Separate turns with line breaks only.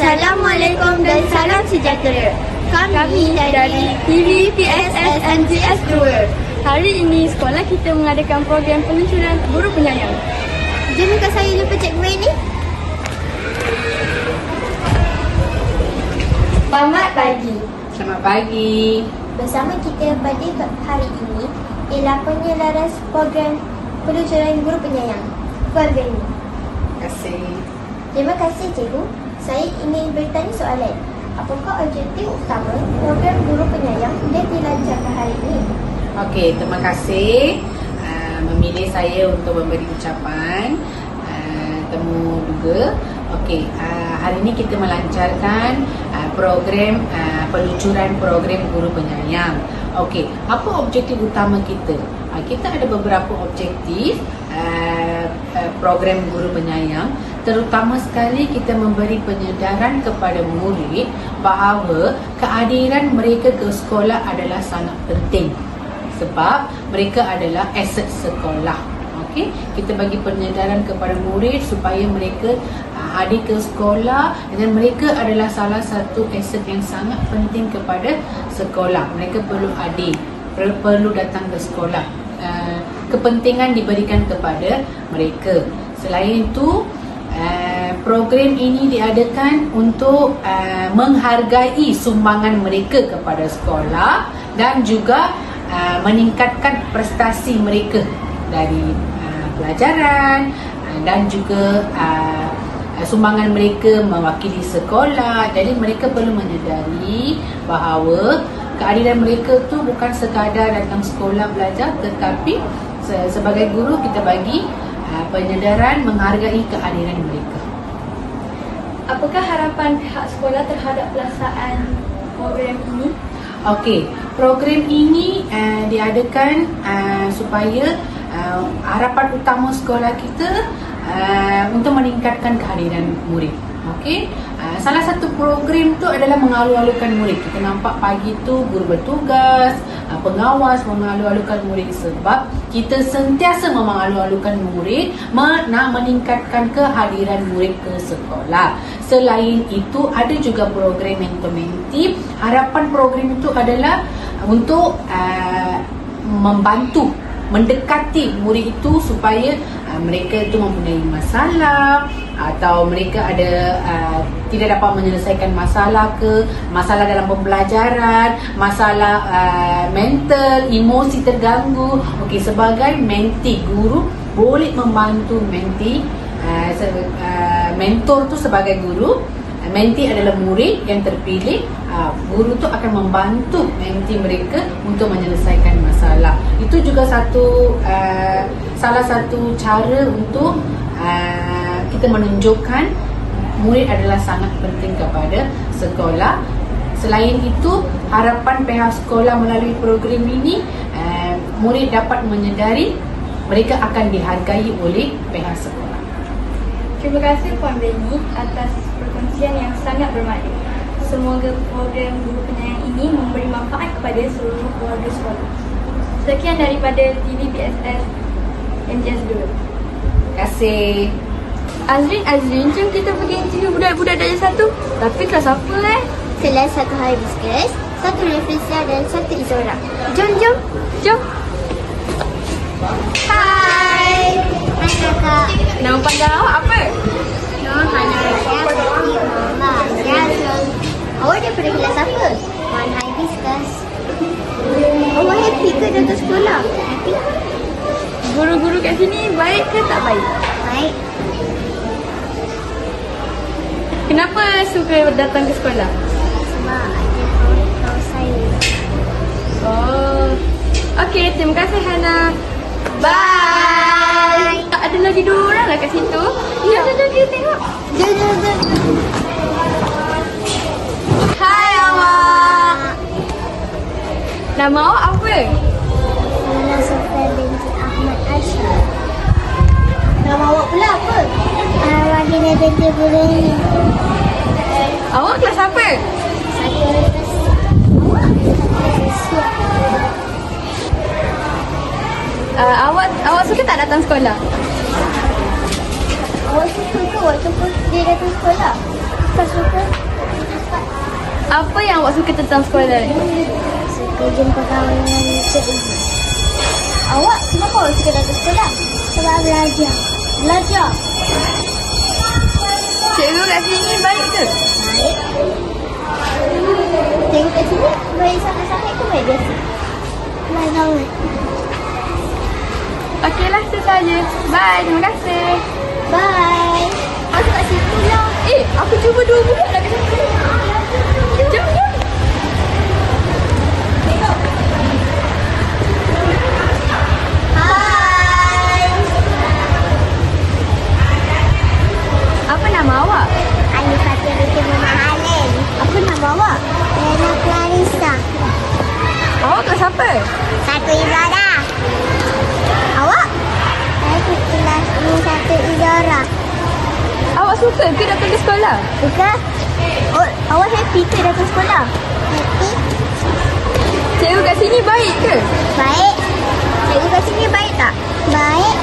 Assalamualaikum dan salam sejahtera. Kami dari TV PSS NGS 2.
Hari ini sekolah kita mengadakan program peluncuran guru penyayang.
Jomkan saya jumpa cikgu ini. Selamat pagi.
Selamat pagi.
Bersama kita pada hari ini ialah penyelaras program peluncuran guru penyayang keluarga ini.
Terima kasih.
Terima kasih cikgu. Saya ingin bertanya soalan. Apakah objektif utama program guru penyayang yang dilancarkan hari ini?
Okey, terima kasih memilih saya untuk memberi ucapan temu juga. Okey, hari ini kita melancarkan program peluncuran program guru penyayang. Okey, apa objektif utama kita? Kita ada beberapa objektif program guru penyayang. Terutama sekali kita memberi penyedaran kepada murid bahawa kehadiran mereka ke sekolah adalah sangat penting sebab mereka adalah aset sekolah. Okey, kita bagi penyedaran kepada murid supaya mereka hadir ke sekolah dan mereka adalah salah satu aset yang sangat penting kepada sekolah. Mereka perlu hadir, perlu datang ke sekolah. Kepentingan diberikan kepada mereka. Selain itu, program ini diadakan untuk menghargai sumbangan mereka kepada sekolah dan juga meningkatkan prestasi mereka dari pelajaran dan juga sumbangan mereka mewakili sekolah. Jadi mereka perlu menyedari bahawa kehadiran mereka tu bukan sekadar datang sekolah belajar, tetapi sebagai guru kita bagi penyedaran menghargai kehadiran mereka.
Apakah harapan pihak sekolah terhadap pelaksanaan program ini?
Okey, program ini diadakan supaya harapan utama sekolah kita untuk meningkatkan kehadiran murid. Okey, salah satu program tu adalah mengalu-alukan murid. Kita nampak pagi tu guru bertugas, pengawas mengalu-alukan murid sebab kita sentiasa mengalu-alukan murid nak meningkatkan kehadiran murid ke sekolah. Selain itu ada juga program implementif. Harapan program itu adalah untuk membantu mendekati murid itu supaya mereka itu mempunyai masalah atau mereka ada tidak dapat menyelesaikan masalah masalah dalam pembelajaran, masalah mental, emosi terganggu. Okey, sebagai menti, guru boleh membantu menti. Mentor tu sebagai guru, menti adalah murid yang terpilih. Guru tu akan membantu menti mereka untuk menyelesaikan masalah. Itu juga salah satu cara untuk kita menunjukkan murid adalah sangat penting kepada sekolah. Selain itu, harapan pihak sekolah melalui program ini, murid dapat menyedari mereka akan dihargai oleh pihak sekolah.
Terima kasih Puan Beni atas perkongsian yang sangat bermakna. Semoga program guru penyayang ini memberi manfaat kepada seluruh keluarga sekolah. Sekian daripada TV PSS NGS 2.
Terima kasih.
Azrin, jom kita pergi interview budak-budak darjah 1. Tapi kelas apa
Kelas 1 Hibiscus, 1 Reflesia dan 1 Izora. Jom. Hai. Hai kakak.
Nama panjang awak apa?
Nama Hana Rasya Fatih Muhammad Azrul. Awak daripada kelas apa? 1 Hibiscus. Awak happy ke datang sekolah? Happy.
Guru-guru kat sini baik ke tak baik?
Baik.
Kenapa suka datang ke sekolah?
Sebab ada kawan-kawan saya.
Oh. Okey, terima kasih Hana.
Bye.
Ada lagi 2 orang lah kat situ. Ya, jom kita tengok.
Jom.
Hai awak. Nama awak apa?
Nama Sofia binti Ahmad Aisyah. Nama awak pula apa? Wahina binti Buruni.
Awak kelas apa?
1 Reflesia.
Awak suka tak datang sekolah?
Awak suka ke waktu dia datang sekolah? Suka-suka.
Apa yang awak suka tentang sekolah ni?
Suka jumpa kawan dengan cikgu.
Awak kenapa awak suka datang sekolah?
Sebab belajar.
Belajar. Cikgu kat sini baik ke?
Baik. Tengok kat sini, baik sangat-sangat ke baik biasa? Baik sangat.
Okeylah, itu saja. Bye, terima kasih.
Bye. Masuk kat situ lah.
Aku cuba 2 bulan dah kat situ. Jom.
Hai.
Apa nama awak?
Alifatul Binti Muhammad.
Apa nama awak?
Lena Clarissa.
Awak kelas apa?
Satu ibadah.
Awak?
Saya kelas ni satu Izara.
Awak suka ke datang ke sekolah?
Suka?
Awak happy ke datang sekolah?
Happy?
Cikgu kat sini baik ke?
Baik.
Cikgu kat sini baik tak?
Baik.